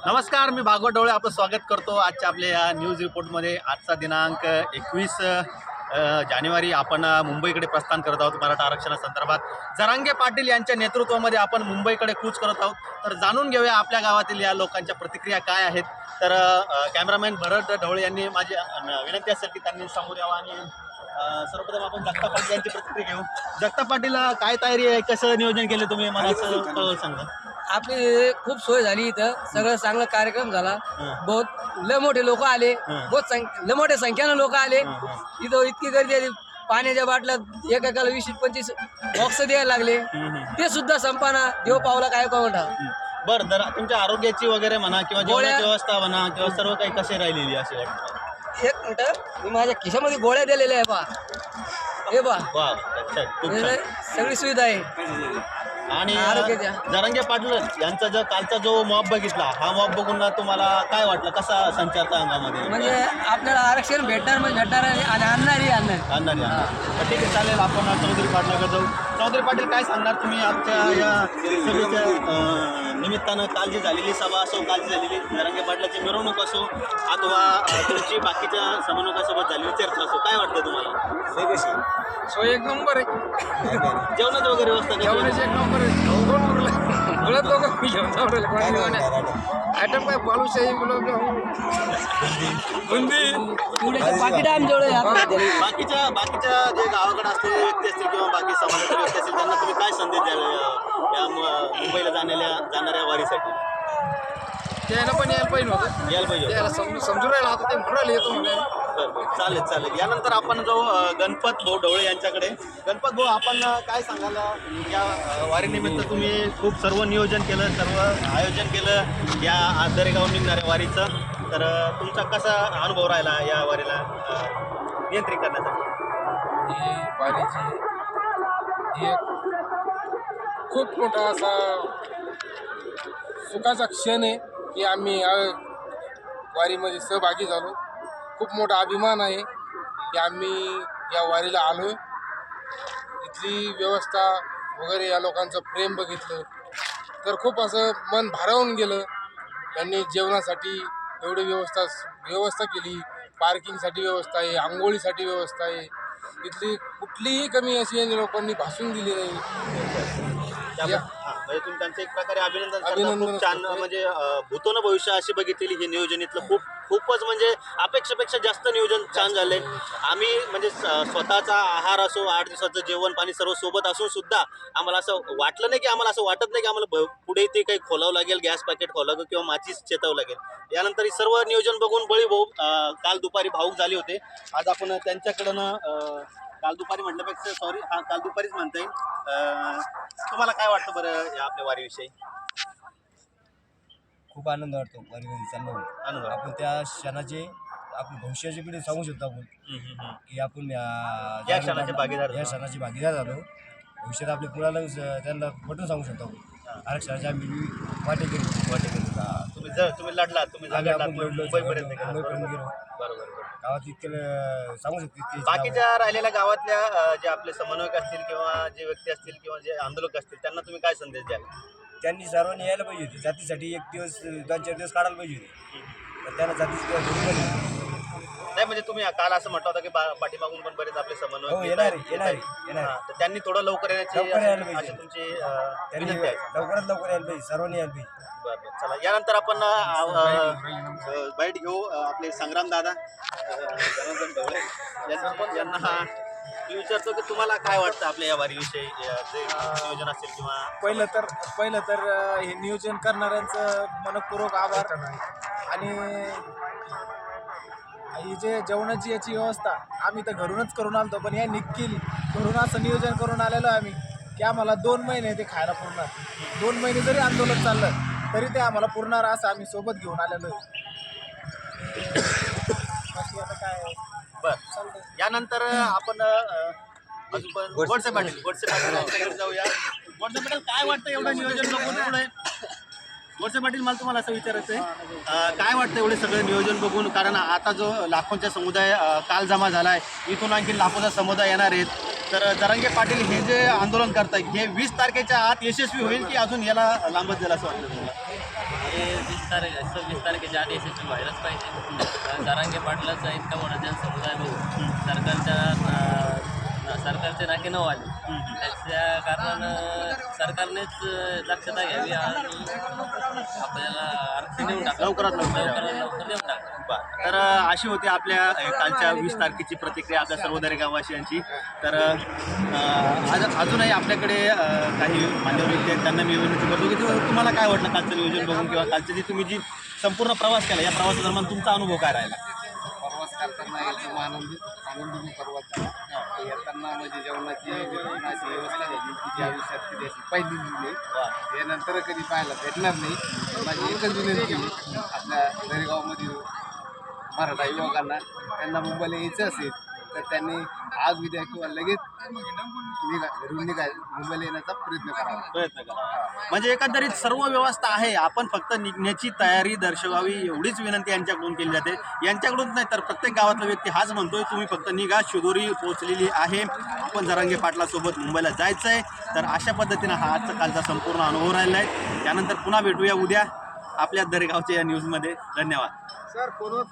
नमस्कार, मी भागवत ढवळे आपलं स्वागत करतो आजच्या आपल्या या न्यूज रिपोर्टमध्ये. आजचा दिनांक 21 जानेवारी. आपण मुंबईकडे प्रस्थान करत आहोत. मराठा आरक्षणासंदर्भात जरांगे पाटील यांच्या नेतृत्वामध्ये आपण मुंबईकडे कूच करत आहोत. तर जाणून घेऊया आपल्या गावातील या लोकांच्या प्रतिक्रिया काय आहेत. तर कॅमेरामॅन भरत ढवळे यांनी माझी विनंती असेल की त्यांनी समोर यावं आणि सर्वप्रथम आपण जगताप पाटील यांची प्रतिक्रिया घेऊ. जगताप पाटील, काय तयारी आहे, कसं नियोजन केलं तुम्ही, मला असं सांगा. आपली खूप सोय झाली इथं, सगळं चांगला कार्यक्रम झाला. बहुत लय मोठे लोक आले, लय मोठ्या संख्येनं लोक आले इथं. इतकी गर्दी आली, पाण्याच्या बाटल्या एकेकाला 20-25 बॉक्स द्यायला लागले. ते सुद्धा संपाना देव पावला काय कोणता. बरं, तर तुमच्या आरोग्याची वगैरे म्हणा किंवा जेवणाची व्यवस्था म्हणा किंवा सर्व काही कसे राहिलेली असे वाटतं? एक मिनिट, मी माझ्या खिशामध्ये गोळ्या दिलेल्या आहे बा. हे बा, वा, अच्छा, खूप छान. सगळी सुविधा आहे. आणि आरोग्याच्या जरांगे पाटील यांचा जो कालचा जो मॉब बघितला, हा मॉब बघून तुम्हाला काय वाटलं, कसा संचारता अंगामध्ये? म्हणजे आपल्याला आरक्षण भेटणार म्हणजे भेटणार आहे आणि आणणारही आणणार. तर ठीक आहे, चालेल. आपण चौधरी पाटलाकडे जाऊ. चौधरी पाटील, काय सांगणार तुम्ही आमच्या या सभेच्या निमित्तानं? काल जी झालेली सभा असो, काल जी झालेली जरांगे पाटलाची मिरवणूक असो अथवा तुमची बाकीच्या समन्वयकासोबत झालेली चर्चा असो, काय वाटतं तुम्हाला? सोय एक नंबर आहे. जेवणाची वगैरे व्यवस्था कशी? जेवणाची एक नंबर आहे. आयटम काय बालूशाही, गुलाबजाम, बुंदी, पाकिट आमच्याकडे. बाकीच्या जे गावाकडे असलेले व्यक्ती असतील किंवा बाकी समाजाचे व्यक्ती असतील, त्यांना तुम्ही काय संदेश द्याल या मुंबईला जाणाऱ्या वारीसाठी? त्यानं पण यायला पाहिजे. यायला समजून राहिला आता ते म्हणून राहिले येतो म्हणे. चालेल. यानंतर आपण जाऊ गणपत भाऊ ढवळे यांच्याकडे. गणपत भाऊ, आपण काय सांगाल या वारीनिमित्त? तुम्ही खूप सर्व नियोजन केलं, सर्व आयोजन केलं या दरेगाव निघणाऱ्या वारीचं. तर तुमचा कसा अनुभव राहिला या वारीला नियंत्रित करण्यासाठी? ही वारीची एक खूप मोठा असा सुखाचा क्षण आहे की आम्ही या वारीमध्ये सहभागी झालो. खूप मोठा अभिमान आहे की आम्ही या वारीला आलो. इथली व्यवस्था वगैरे, या लोकांचं प्रेम बघितलं तर खूप असं मन भारावून गेलं. त्यांनी जेवणासाठी एवढी व्यवस्था केली, पार्किंगसाठी व्यवस्था आहे, आंघोळीसाठी व्यवस्था आहे. इथली कुठलीही कमी अशी लोकांनी भासून दिली नाही. म्हणजे तुम्ही त्यांचं एक प्रकारे अभिनंदन. खूप छान. म्हणजे भूतो न भविष्य अशी बघितलेली हे नियोजन इथलं खूपच म्हणजे अपेक्षेपेक्षा जास्त नियोजन छान झालंय. आम्ही म्हणजे स्वतःचा आहार असो, 8 दिवसाचं जेवण पाणी सर्व सोबत असून सुद्धा आम्हाला असं वाटलं नाही की असं वाटत नाही की आम्हाला पुढे ते काही खोलावं लागेल, गॅस पॅकेट खोलावं किंवा माचीस चेतावं लागेल. यानंतर ही सर्व नियोजन बघून बळी भाऊ काल दुपारी भाऊक झाले होते. आज आपण त्यांच्याकडनं काल दुपारी म्हटल्यापेक्षा काल दुपारीच म्हणता येईल. तुम्हाला काय वाटतं बरं या आपल्या वारीविषयी? खूप आनंद वाटतो वारीमध्ये चाललो. आपण त्या क्षणाचे आपण भविष्याची पिढी सांगू शकतो आपण की आपण या क्षणाचे भागीदार झालो. भविष्यात आपल्या मुलाला त्यांना पटून सांगू शकतो आपण आरक्षणाचे आम्ही वाटेकरी. तुम्ही लढला, तुम्ही मुंबईपर्यंत गेलो. बरोबर. गावात इतके सांगू शकतो. बाकीच्या राहिलेल्या गावातल्या जे आपले समन्वयक असतील किंवा जे व्यक्ती असतील किंवा जे आंदोलक असतील, त्यांना तुम्ही काय संदेश द्याल? त्यांनी सर्वांनी यायला पाहिजे होते. जातीसाठी 1 दिवस 2-4 दिवस काढायला पाहिजे होते. तर त्यांना जातीची नाही, म्हणजे तुम्ही काल असं म्हटलं होतं की पाठीमागून पण बरेच आपले समन्वयक येणार. तर त्यांनी थोडं लवकर यायला पाहिजे. अशी तुमची त्यांनी लवकरात यायला पाहिजे, सर्वांनी यायला पाहिजे. बरं, चला. यानंतर आपण बाईट घेऊ आपले संग्राम दादा जनार्दन ढवळे यांना. मी विचारतो की तुम्हाला काय वाटतं आपल्या या वारीविषयी, जे नियोजन असेल किंवा? पहिलं तर हे नियोजन करणाऱ्यांचं मनपूर्वक आभार. आणि ही जे जेवणाची याची व्यवस्था आम्ही तर घरूनच करून आलतो, पण या निघील घरून असं नियोजन करून आलेलो आम्ही की आम्हाला 2 महिने ते खायला पुरणार. 2 महिने जरी आंदोलन चाललं तरी ते आम्हाला पुरणार असं आम्ही सोबत घेऊन आलेलो आहे. बाकी आता काय. बरं, यानंतर आपण अजून पण गोडसे पाटील यांच्याकडे जाऊया. गोडसे पाटील, काय वाटतं एवढं नियोजन बघून? पुढे गोडसे पाटील, मला तुम्हाला असं विचारायचं आहे, काय वाटतं एवढे सगळं नियोजन बघून? कारण आता जो लाखोंचा समुदाय काल जमा झाला आहे, इथून आणखी लाखोचा समुदाय येणार आहेत. तर जरांगे पाटील हे जे आंदोलन करतायत हे 20 तारखेच्या आत यशस्वी होईल की अजून याला लांबत जाईल असं वाटतं तुम्हाला? हे 26 तारखेच्या आधी यशस्वी व्हायलाच पाहिजे. जरांगे पाटलाचा इतका मोठा जनसमुदाय बघून सरकारचे नाके न वाले, त्याच्या कारणानं सरकारनेच दक्षता घ्यावी आणि आपल्याला आरक्षण देऊन टाका, लवकरात लवकर देऊन टाका. बरं. तर अशी होती आपल्या कालच्या 20 तारखेची प्रतिक्रिया आपल्या सर्व दरेगाववासियांची. तर अजूनही आपल्याकडे काही मान्यवर व्यक्ती आहेत, त्यांना मी विनंती करतो की तुम्हाला काय वाटलं कालचं नियोजन बघून किंवा कालचं जे तुम्ही जी संपूर्ण प्रवास केला या प्रवासादरम्यान तुमचा अनुभव काय राहिला? प्रवास करताना एकदम आनंदी प्रवास झाला. येताना म्हणजे जेवणाची अशी व्यवस्था झाली की जी आयुष्यात कधी अशी पहिली नाही, हे नंतर कधी पाहायला भेटणार नाही. माझी एकच विनंती आहे आपल्या दरेगावमधील मराठा युवकांना, त्यांना मुंबईला यायचं असेल तर त्यांनी आज उद्या किंवा लगेच घरून मुंबईला येण्याचा प्रयत्न करावा. म्हणजे एकंदरीत सर्व व्यवस्था आहे, आपण फक्त निघण्याची तयारी दर्शवावी एवढीच विनंती यांच्याकडून केली जाते. यांच्याकडून नाही तर प्रत्येक गावातला व्यक्ती हाच म्हणतोय, तुम्ही फक्त निघा, शिदोरी पोहोचलेली आहे, आपण जरांगे पाटलासोबत मुंबईला जायचं आहे. तर अशा पद्धतीनं हा आजचा कालचा संपूर्ण अनुभव राहिला आहे. त्यानंतर पुन्हा भेटूया उद्या आपल्या दरेगावच्या या न्यूजमध्ये. धन्यवाद. सर फोनवर